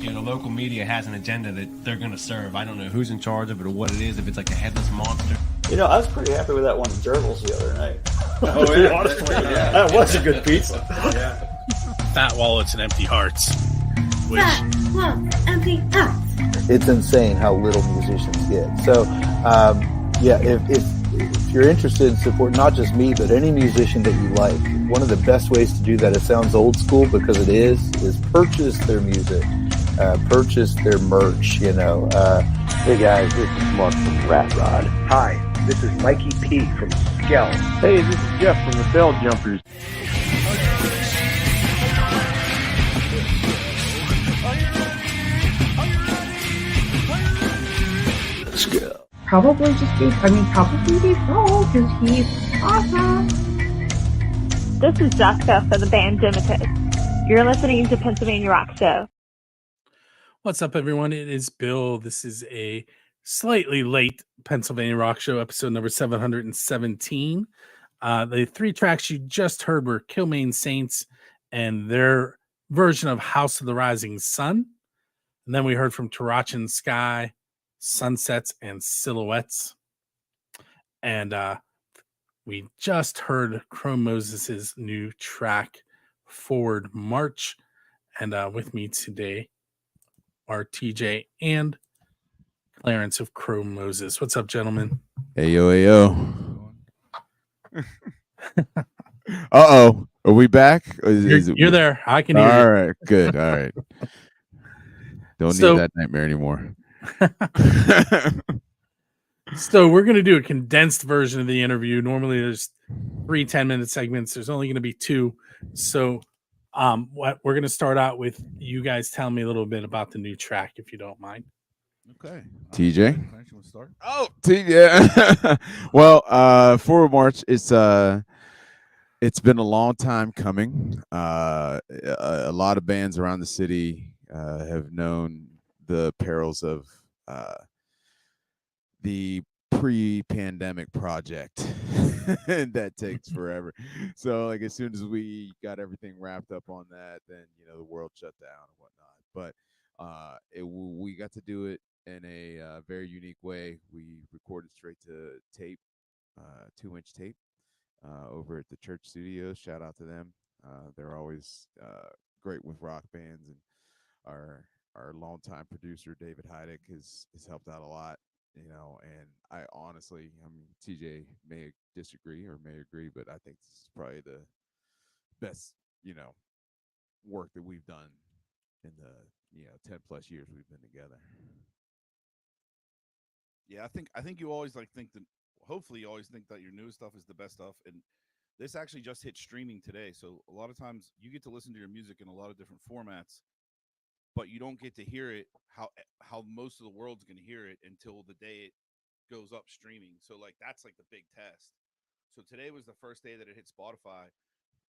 you know, the local media has an agenda that they're going to serve. I don't know who's in charge of it or what it is, if it's like a headless monster. You know, I was pretty happy with that one Gerbils the other night. Oh, yeah. Honestly, that was a good pizza. Yeah. Fat wallets and empty hearts. Which, empty hearts. It's insane how little musicians get. So, yeah, if you're interested in support, not just me, but any musician that you like, one of the best ways to do that, it sounds old school because it is purchase their music, purchase their merch, you know. Hey guys, this is Mark from Rat Rod. Hi, this is Mikey P from Skell. Hey, this is Jeff from the Bell Jumpers. Probably default because he's awesome. This is Jessica for the band Dimitus. You're listening to Pennsylvania Rock Show. what's up, everyone? It is Bill. This is a slightly late Pennsylvania Rock Show, episode number 717. The three tracks you just heard were Kilmaine Saints and their version of House of the Rising Sun. And then we heard from Tarachin Sky, Sunsets and Silhouettes. And we just heard Chrome Moses' new track, Forward March. And with me today are TJ and Clarence of Chrome Moses. What's up, gentlemen? Hey, yo. Uh-oh. Are we back? You're there. I can hear you. All right, good. All right. Don't need that nightmare anymore. So we're going to do a condensed version of the interview. Normally there's 3 10-minute segments. There's only going to be 2. So what we're going to start out with you guys telling me a little bit about the new track, if you don't mind. Okay. TJ? You want to start? Oh, TJ. Well, Forward March, it's been a long time coming. A lot of bands around the city have known the perils of the pre-pandemic project that takes forever. So like as soon as we got everything wrapped up on that, then the world shut down and whatnot. But we got to do it in a very unique way. We recorded straight to tape, 2-inch tape, over at the Church Studios. Shout out to them. They're always great with rock bands, and our longtime producer David Heidick has helped out a lot. And I honestly, TJ may disagree or may agree, but I think this is probably the best, work that we've done in the 10 plus years we've been together. Yeah, I think you always hopefully you always think that your newest stuff is the best stuff, and this actually just hit streaming today. So a lot of times you get to listen to your music in a lot of different formats, but you don't get to hear it how most of the world's going to hear it until the day it goes up streaming. So that's the big test. So today was the first day that it hit Spotify.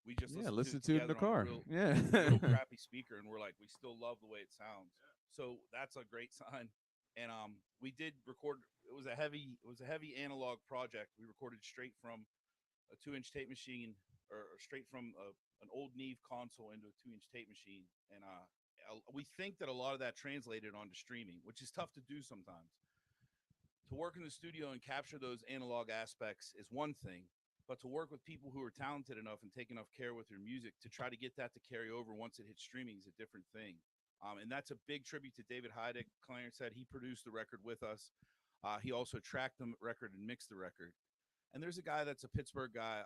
We just listened to it in the car. Real crappy speaker, and we're like, we still love the way it sounds. So that's a great sign. And we did record. It was a heavy analog project. We recorded straight from a 2-inch tape machine, or straight from an old Neve console into a 2-inch tape machine, and we think that a lot of that translated onto streaming, which is tough to do sometimes. To work in the studio and capture those analog aspects is one thing, but to work with people who are talented enough and take enough care with their music to try to get that to carry over once it hits streaming is a different thing. And that's a big tribute to David Heidick. Clarence said he produced the record with us. He also tracked the record and mixed the record. And there's a guy that's a Pittsburgh guy.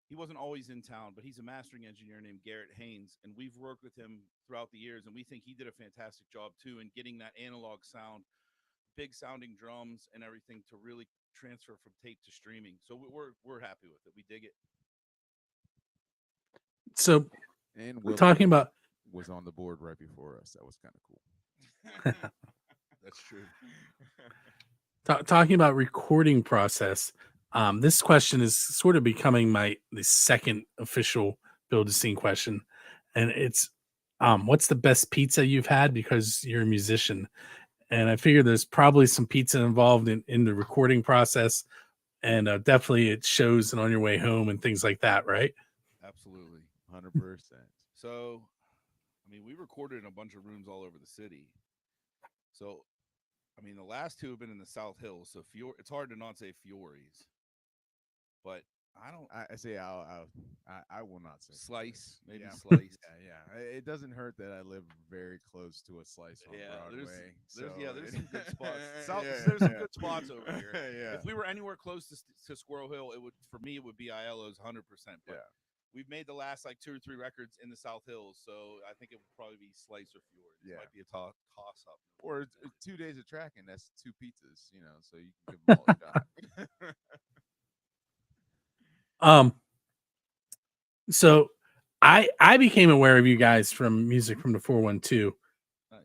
He wasn't always in town, but he's a mastering engineer named Garrett Haynes, and we've worked with him throughout the years, and we think he did a fantastic job too in getting that analog sound, big sounding drums and everything to really transfer from tape to streaming. So we're happy with it. We dig it. So, and we're talking about was on the board right before us. That was kind of cool. That's true. Talking about recording process. This question is sort of becoming the second official Build a Scene question. And it's, what's the best pizza you've had? Because you're a musician. And I figure there's probably some pizza involved in the recording process. And definitely it shows on your way home and things like that, right? Absolutely. 100%. So I mean, we recorded in a bunch of rooms all over the city. So, I mean, the last two have been in the South Hills. So it's hard to not say Fiore's, but I don't. I say I will not say Slice, maybe yeah. Slice. Yeah. It doesn't hurt that I live very close to a Slice on Broadway. There's some good spots. Yeah, There's some good spots over here. Yeah. If we were anywhere close to Squirrel Hill, for me it would be ILO's 100%. But Yeah. we've made the last like 2 or 3 records in the South Hills, so I think it would probably be Slice or Fjord. It might be a toss up. Or 2 days of tracking. That's 2 pizzas, so you can give them all a shot. So I became aware of you guys from music from the 412,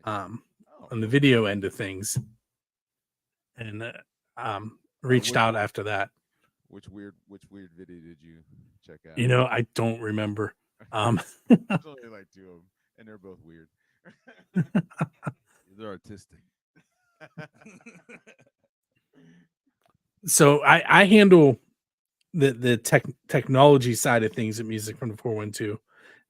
on the video end of things, and reached out after that. Which weird video did you check out? I don't remember. There's only like 2 of them, and they're both weird. They're artistic. So I handle the technology side of things at music from the 412,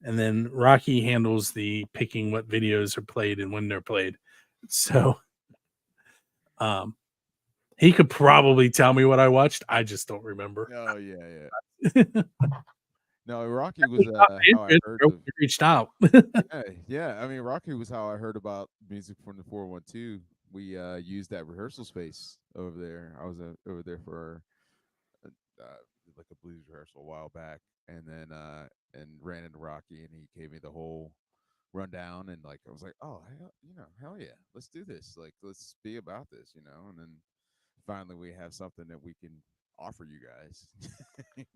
and then Rocky handles the picking what videos are played and when they're played. So he could probably tell me what I watched. I just don't remember. Oh yeah. No, Rocky was how I heard of, reached out. yeah. I mean, Rocky was how I heard about music from the 412. We used that rehearsal space over there. I was over there for like a blues rehearsal a while back, and then and ran into Rocky, and he gave me the whole rundown, and like I was like, oh, hell yeah, let's do this. Like, let's be about this, and then finally we have something that we can offer you guys.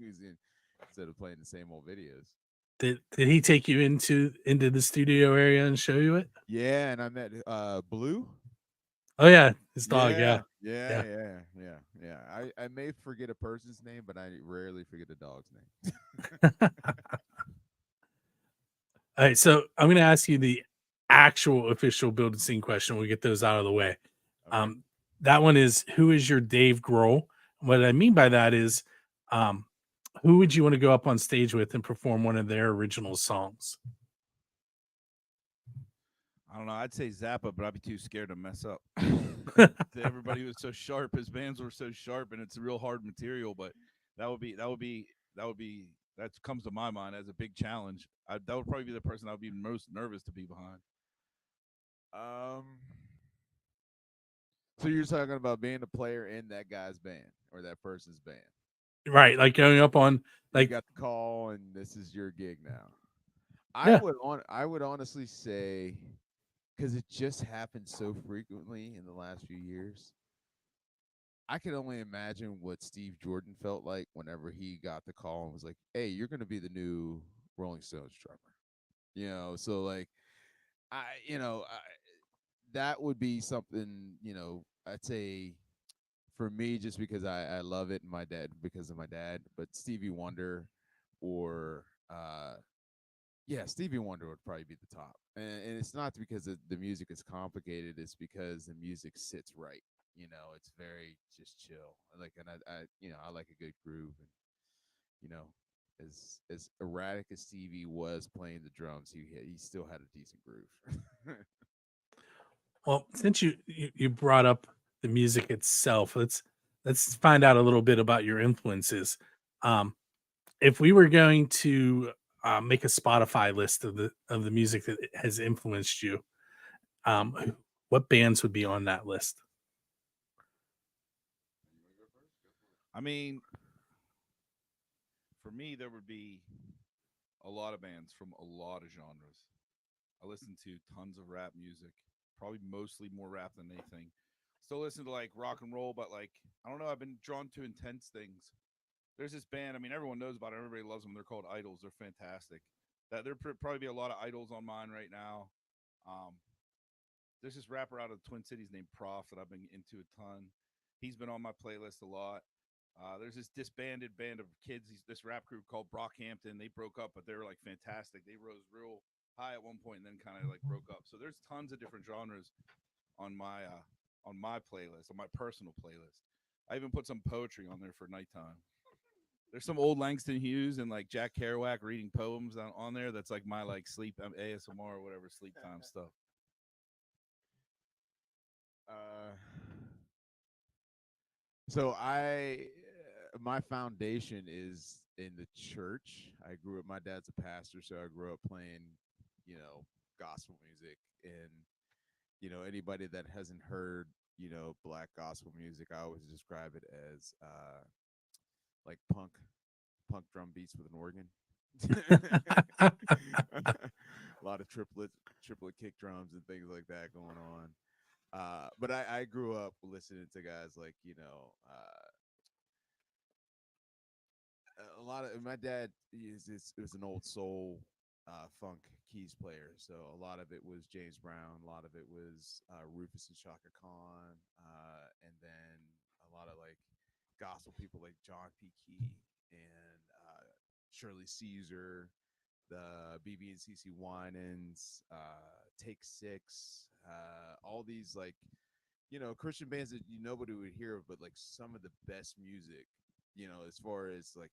Instead of playing the same old videos. Did he take you into the studio area and show you it? Yeah, and I met Blue. Oh yeah, his dog. Yeah. I may forget a person's name, but I rarely forget a dog's name. All right, so I'm going to ask you the actual official Build and Sing question. We'll get those out of the way. Okay. That one is, who is your Dave Grohl? What I mean by that is, who would you want to go up on stage with and perform one of their original songs? I don't know. I'd say Zappa, but I'd be too scared to mess up. Everybody was so sharp. His bands were so sharp, and it's real hard material. But that comes to my mind as a big challenge. That would probably be the person I would be most nervous to be behind. So you're talking about being a player in that guy's band or that person's band, right? Like going up on, like, you got the call, and this is your gig now. Yeah. I would honestly say, because it just happens so frequently in the last few years, I can only imagine what Steve Jordan felt like whenever he got the call and was like, "Hey, you're going to be the new Rolling Stones drummer." So like, that would be something, I'd say for me, just because I love it, and my dad, because of my dad, but Stevie Wonder or Stevie Wonder would probably be the top. And it's not because the music is complicated, it's because the music sits right. It's very just chill. I like a good groove, and as erratic as Stevie was playing the drums, he still had a decent groove. Well, since you brought up the music itself, let's find out a little bit about your influences. If we were going to make a Spotify list of the music that has influenced you, what bands would be on that list? I mean, for me, there would be a lot of bands from a lot of genres. I listen to tons of rap music, probably mostly more rap than anything. Still listen to like rock and roll, but like, I don't know, I've been drawn to intense things. There's this band, I mean, everyone knows about it. Everybody loves them. They're called Idols. They're fantastic. There'd probably be a lot of Idols on mine right now. There's this rapper out of the Twin Cities named Prof that I've been into a ton. He's been on my playlist a lot. There's this disbanded band of kids, this rap group called Brockhampton. They broke up, but they were like fantastic. They rose real high at one point and then kind of like broke up. So there's tons of different genres on my playlist, on my personal playlist. I even put some poetry on there for nighttime. There's some old Langston Hughes and like Jack Kerouac reading poems on there. That's like my like sleep ASMR or whatever sleep time stuff. So my foundation is in the church. I grew up. My dad's a pastor, so I grew up playing, gospel music. And anybody that hasn't heard, black gospel music, I always describe it as like punk drum beats with an organ. A lot of triplet kick drums and things like that going on. But I grew up listening to guys like, a lot of my dad was an old soul funk keys player. So a lot of it was James Brown, a lot of it was Rufus and Shaka Khan, and then a lot of like gospel people like John P. Key and Shirley Caesar, the BB and CC Winans, Take Six, all these like Christian bands that nobody would hear of, but like some of the best music, as far as like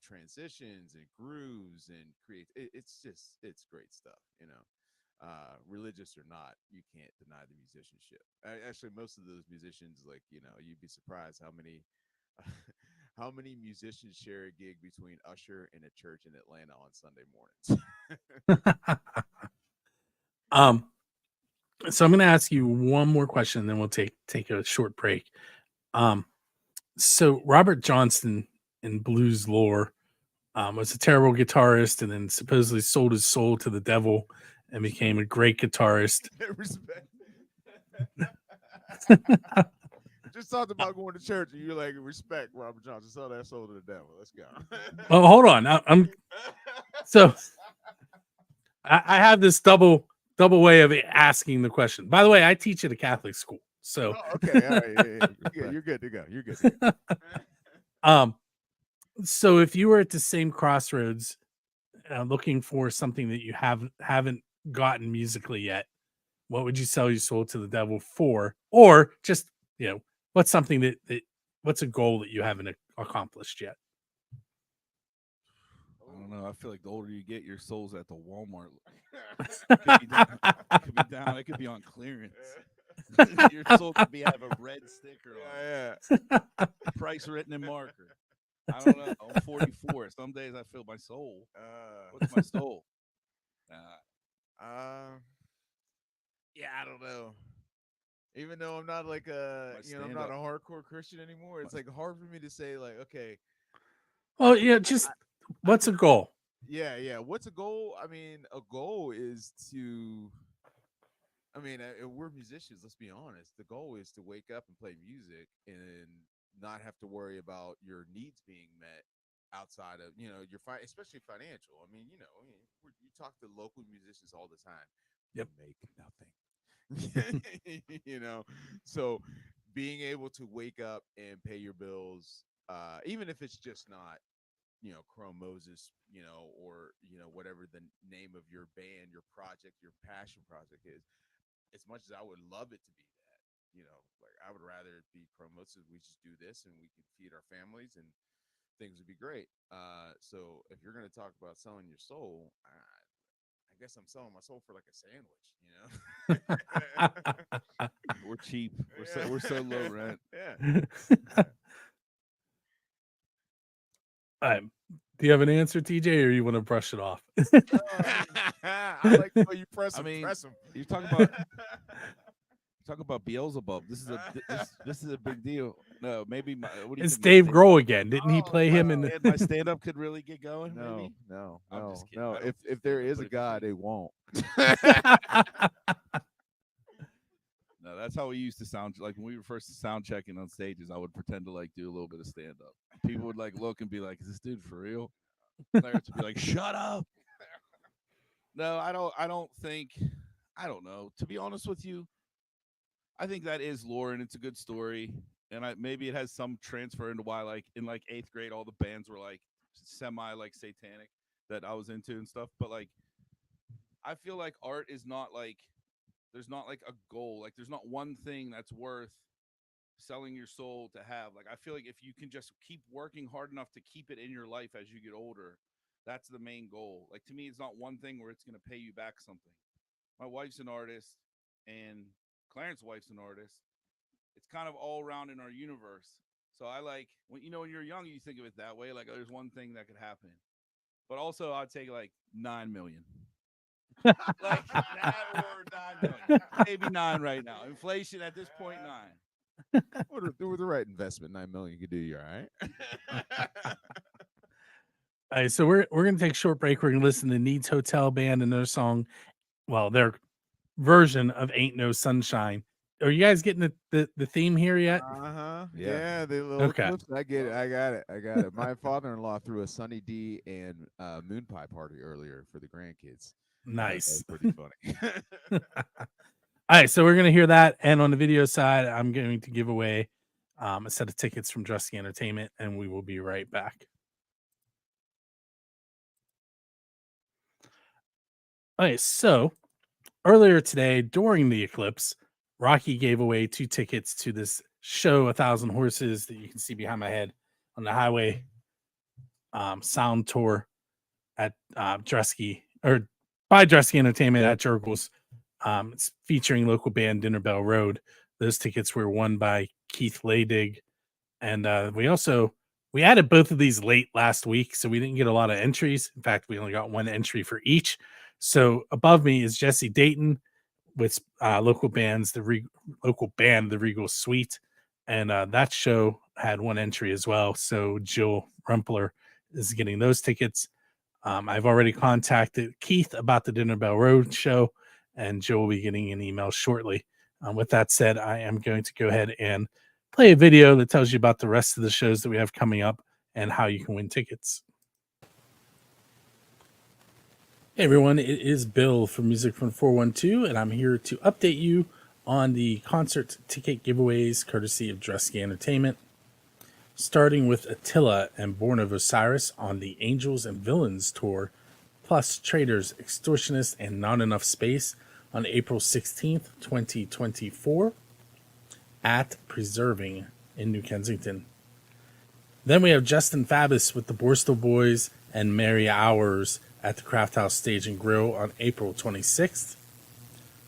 transitions and grooves and it's great stuff. Religious or not, you can't deny the musicianship. Actually, most of those musicians, like you'd be surprised how many how many musicians share a gig between Usher and a church in Atlanta on Sunday mornings. So I'm going to ask you one more question, and then we'll take a short break. So Robert Johnson in blues lore was a terrible guitarist, and then supposedly sold his soul to the devil and became a great guitarist. Respect. Just talked about going to church, and you're like, respect Robert Johnson. Sell that soul to the devil. Let's go. Well, hold on. I have this double way of asking the question. By the way, I teach at a Catholic school, so okay, all right, yeah. You're good to go. You're good to go. So if you were at the same crossroads, looking for something that you haven't gotten musically yet, what would you sell your soul to the devil for? Or just what's something that what's a goal that you haven't accomplished yet? I don't know. I feel like the older you get, your soul's at the Walmart. It could be down. It could be on clearance. Your soul could have a red sticker on. Yeah. Price written in marker. I don't know. I'm 44. Some days I feel my soul. What's my soul? Yeah, I don't know. Even though I'm not like I'm not a hardcore Christian anymore, it's like hard for me to say like, okay. Well, yeah, just what's a goal? Yeah. What's a goal? I mean, a goal is to. I mean, we're musicians. Let's be honest. The goal is to wake up and play music and not have to worry about your needs being met outside of your especially financial. I mean, you talk to local musicians all the time. Yep. They make nothing. So being able to wake up and pay your bills, even if it's just not Chrome Moses, or whatever the name of your band, your project, your passion project is. As much as I would love it to be that, like I would rather it be Chrome Moses. We just do this and we can feed our families and things would be great. So if you're going to talk about selling your soul, I guess I'm selling my soul for like a sandwich. We're cheap. We're so low rent. Yeah. Do you have an answer, TJ, or you want to brush it off? I like the way you press them. You're talking about Beelzebub. This is a big deal. No, maybe what do you it's think, Dave Grohl again. Didn't he play him in the my stand-up could really get going? No, maybe? I'm just kidding. no. If there is a God, it won't. No, that's how we used to sound. Like when we were first sound checking on stages, I would pretend to like do a little bit of stand up. People would like look and be like, "Is this dude for real?" Clarence would be like, "Shut up." No, I don't think. I don't know. To be honest with you, I think that is lore and it's a good story. And maybe it has some transfer into why, like in like 8th grade, all the bands were like semi like satanic that I was into and stuff. But like, I feel like art is not like. There's not like a goal. Like there's not one thing that's worth selling your soul to have. Like, I feel like if you can just keep working hard enough to keep it in your life as you get older, that's the main goal. Like, to me, it's not one thing where it's going to pay you back something. My wife's an artist, and Clarence's wife's an artist. It's kind of all around in our universe. So I like when when you're young, you think of it that way. Like, oh, there's one thing that could happen, but also I'd take like 9 million. Like that or 9 million, maybe 9 right now. Inflation at this point, 9. With the right investment, 9 million could do you all right. All right, so we're gonna take a short break. We're gonna listen to Needs Hotel Band and their song, well, their version of "Ain't No Sunshine." Are you guys getting the theme here yet? Yeah, the little Okay. clips. I get it. I got it. My father-in-law threw a Sunny D and moon pie party earlier for the grandkids. Nice. That was pretty funny. All right, so we're gonna hear that, and on the video side, I'm going to give away a set of tickets from Drusky Entertainment, and we will be right back. All right, so earlier today during the eclipse, Rocky gave away 2 tickets to this show, 1,000 Horses, that you can see behind my head on the highway sound tour at Drusky, or by Drusky Entertainment at Jurgles. It's featuring local band Dinner Bell Road. Those tickets were won by Keith Laydig, and we added both of these late last week, so we didn't get a lot of entries. In fact, we only got 1 entry for each. So above me is Jesse Dayton with local band the Regal Suite, and that show had 1 entry as well. So Jill Rumpler is getting those tickets. I've already contacted Keith about the Dinner Bell Road show, and Jill will be getting an email shortly. With that said, I am going to go ahead and play a video that tells you about the rest of the shows that we have coming up and how you can win tickets. Hey everyone, it is Bill from Music from 412, and I'm here to update you on the concert ticket giveaways courtesy of Drusky Entertainment. Starting with Attila and Born of Osiris on the Angels and Villains tour, plus Traitors, Extortionists, and Not Enough Space on April 16th, 2024 at Preserving in New Kensington. Then we have Justin Fabus with the Borstal Boys and Mary Hours at the Craft House Stage and Grill on April 26th.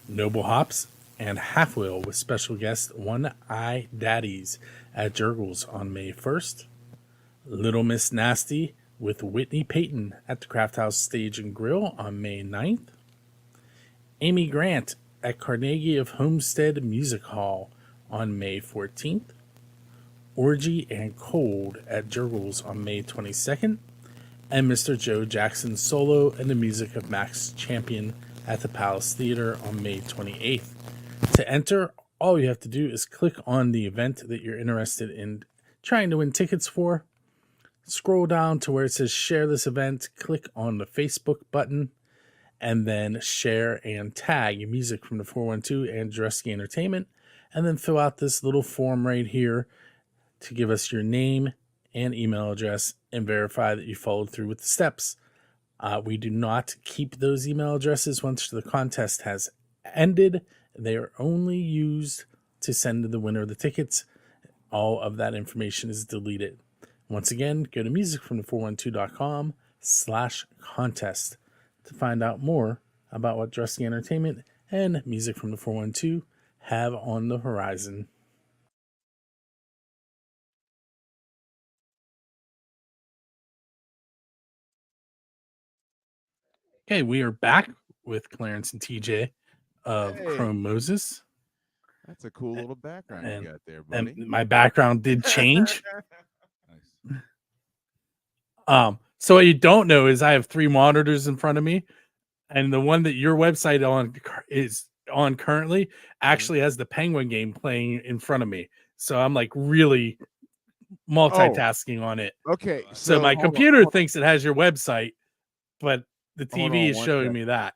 Noble Hops and Half Wheel with special guest One Eye Daddies at Jurgles on May 1st. Little Miss Nasty with Whitney Payton at the Craft House Stage and Grill on May 9th. Amy Grant at Carnegie of Homestead Music Hall on May 14th. Orgy and Cold at Jurgles on May 22nd. And Mr. Joe Jackson Solo and the music of Max Champion at the Palace Theater on May 28th. To enter, all you have to do is click on the event that you're interested in trying to win tickets for. Scroll down to where it says share this event, click on the Facebook button, and then share and tag Music from the 412 and Drusky Entertainment, and then fill out this little form right here to give us your name and email address and verify that you followed through with the steps. We do not keep those email addresses once the contest has ended. They are only used to send to the winner of the tickets. All of that information is deleted. Once again, go to musicfrom the412.com/contest to find out more about what Drusky Entertainment and Music from the 412 have on the horizon. Okay, we are back with Clarence and TJ of Chrome Moses. That's a cool little background you got there, buddy. And my background did change. So what you don't know is I have 3 monitors in front of me, and the one that your website is on currently actually has the Penguin game playing in front of me. So I'm like really multitasking on it. Okay. So my computer thinks it has your website, but the TV is showing me that.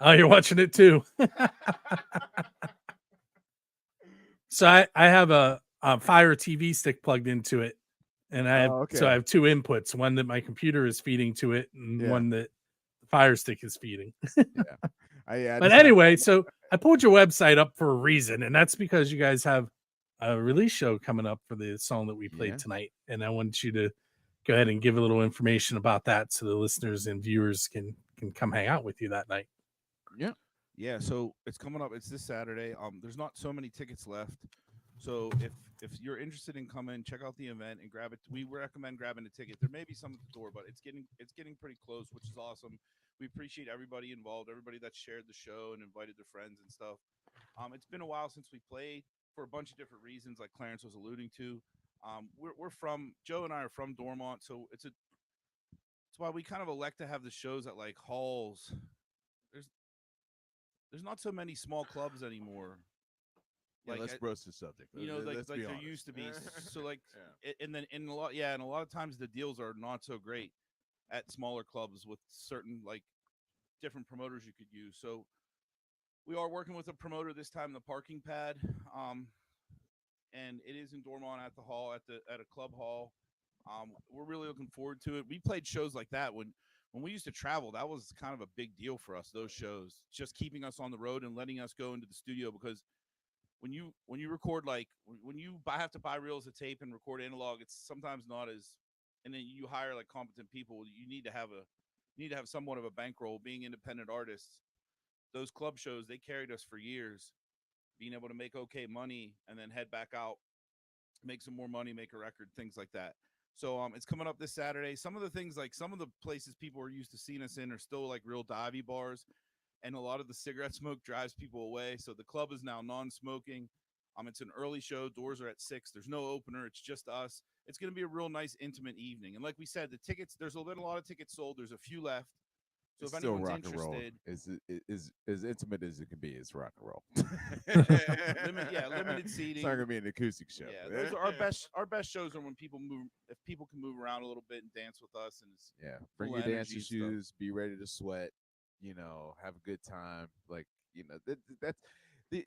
Oh, you're watching it too. So I have a Fire TV stick plugged into it, and I have so I have 2 inputs: one that my computer is feeding to it, and one that the Fire Stick is feeding. I But just anyway, so I pulled your website up for a reason, and that's because you guys have a release show coming up for the song that we played tonight, and I wanted you to go ahead and give a little information about that so the listeners and viewers can come hang out with you that night. Yeah, so it's coming up. It's this Saturday. There's not so many tickets left. So if you're interested in coming, check out the event and grab it. We recommend grabbing a ticket. There may be some at the door, but it's getting pretty close, which is awesome. We appreciate everybody involved, everybody that shared the show and invited their friends and stuff. It's been a while since we played for a bunch of different reasons, like Clarence was alluding to. We're from Joe and I are from Dormont, so it's why we kind of elect to have the shows at like halls. There's not so many small clubs anymore. Yeah, let's broach the subject. You know, like there honest. used to be. So like, and then in a lot of times the deals are not so great at smaller clubs with certain like different promoters you could use. So we are working with a promoter this time, the Parking Pad, and it is in Dormont at the hall at a club hall. We're really looking forward to it. We played shows like that when we used to travel. That was kind of a big deal for us. Those shows, just keeping us on the road and letting us go into the studio, because when you record, like when you have to buy reels of tape and record analog, it's sometimes not as, and then you hire like competent people. You need to have somewhat of a bankroll. Being independent artists, those club shows, they carried us for years, being able to make okay money and then head back out, make some more money, make a record, things like that. So it's coming up this Saturday. Some of the things, like some of the places people are used to seeing us in are still like real divey bars, and a lot of the cigarette smoke drives people away. So the club is now non-smoking. It's an early show. Doors are at 6. There's no opener. It's just us. It's going to be a real nice, intimate evening. And like we said, the tickets, there's been a lot of tickets sold. There's a few left. So It's if still anyone's rock and roll. interested, Is as intimate as it can be. It's rock and roll. limited seating. It's not gonna be an acoustic show. Yeah, those are our best shows are when people move. If people can move around a little bit and dance with us, and it's bring full your of dancing energy and stuff. shoes. Be ready to sweat. You know, have a good time. Like that's the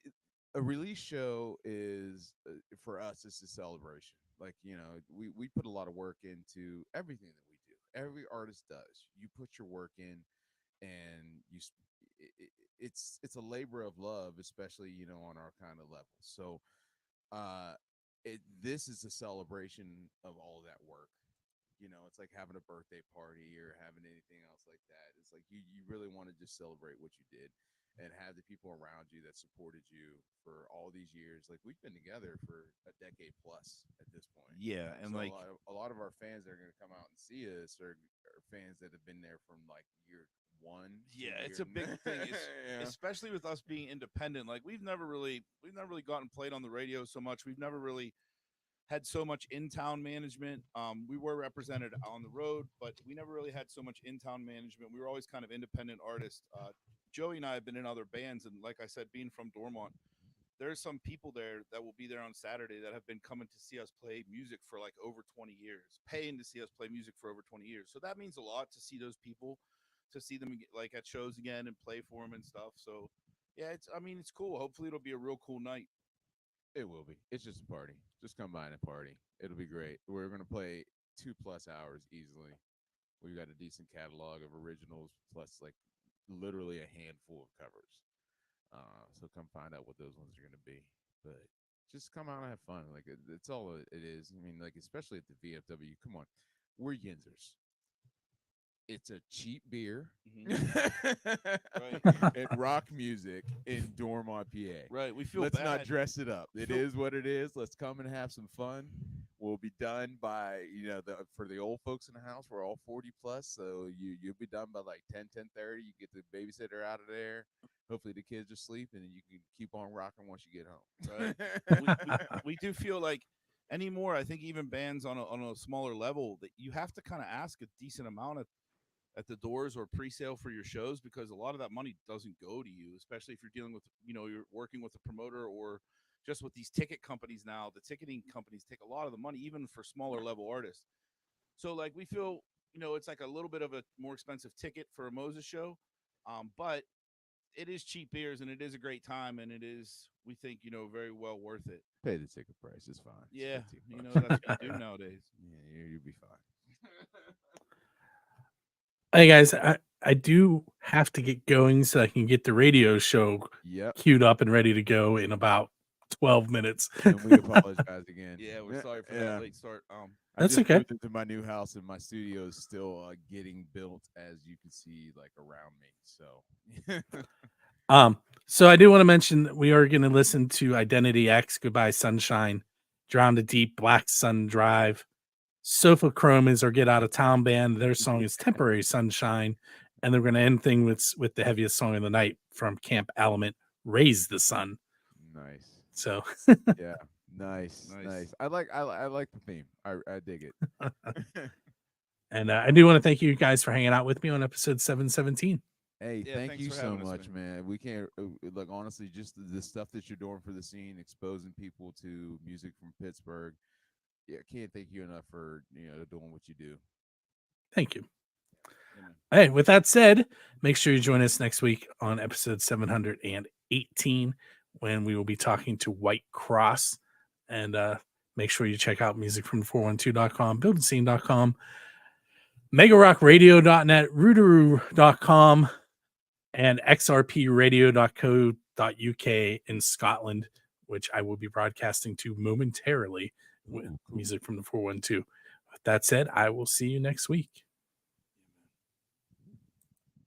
a release show is for us. It's a celebration. Like we put a lot of work into everything that we do. Every artist does. You put your work in, and it's a labor of love, especially on our kind of level. So this is a celebration of all of that work. It's like having a birthday party or having anything else like that. It's like you really want to just celebrate what you did and have the people around you that supported you for all these years. Like we've been together for a decade plus at this point. Yeah, and so like a lot of our fans that are going to come out and see us are fans that have been there from like year one. Yeah, it's a big thing, especially with us being independent. Like we've never really gotten played on the radio so much. We've never really had so much in-town management. We were represented on the road, but we never really had so much in-town management. We were always kind of independent artists. Joey and I have been in other bands, and like I said, being from Dormont, there's some people there that will be there on Saturday that have been coming to see us play music for like over 20 years, paying to see us play music for over 20 years. So that means a lot to see those people, to see them like at shows again and play for them and stuff. So yeah, it's cool. Hopefully it'll be a real cool night. It will be. It's just a party. Just come by and party. It'll be great. We're going to play 2+ hours easily. We've got a decent catalog of originals plus like literally a handful of covers. So come find out what those ones are going to be. But just come out and have fun. Like it's all it is. I mean, like especially at the VFW. Come on, we're Yinzers. It's a cheap beer and rock music in Dormont, PA. Right. We feel Let's bad. not dress it up. It is what it is. Let's come and have some fun. We'll be done by, for the old folks in the house, we're all 40 plus. So you'll be done by like 10:30. You get the babysitter out of there. Hopefully the kids are asleep, and then you can keep on rocking once you get home. Right. we do feel like anymore, I think even bands on a smaller level, that you have to kind of ask a decent amount at the doors or pre-sale for your shows, because a lot of that money doesn't go to you, especially if you're dealing with, you're working with a promoter or just with these ticket companies now. The ticketing companies take a lot of the money, even for smaller level artists. So like we feel, it's like a little bit of a more expensive ticket for a Moses show, but it is cheap beers and it is a great time, and it is, we think, very well worth it. Pay the ticket price. It's fine. Yeah, that's what you do nowadays. Yeah, you'll be fine. Hey guys, I do have to get going so I can get the radio show Yep. queued up and ready to go in about 12 minutes. And we apologize again. Yeah, we're sorry for that late start. I That's just okay. moved into my new house, and my studio is still getting built, as you can see, like around me. So, So I do want to mention that we are going to listen to Identity X, Goodbye Sunshine, Drown to Deep, Black Sun Drive. Sofa Chrome is our Get Out of Town band. Their song is Temporary Sunshine. And they're going to end things with the heaviest song of the night from Camp Element, Raise the Sun. nice. So Yeah, nice. I like the theme. I dig it. and I do want to thank you guys for hanging out with me on episode 717. Hey, Yeah, thank thanks you for so having us, much, man. We can't look, honestly, just the stuff that you're doing for the scene, exposing people to music from Pittsburgh. Yeah, can't thank you enough for doing what you do. Thank you. Yeah, Hey, with that said, make sure you join us next week on episode 718 when we will be talking to White Cross. And make sure you check out musicfrom412.com, buildingscene.com, megarockradio.net, rootaroo.com, and xrpradio.co.uk in Scotland, which I will be broadcasting to momentarily with music from the 412. With that said, I will see you next week.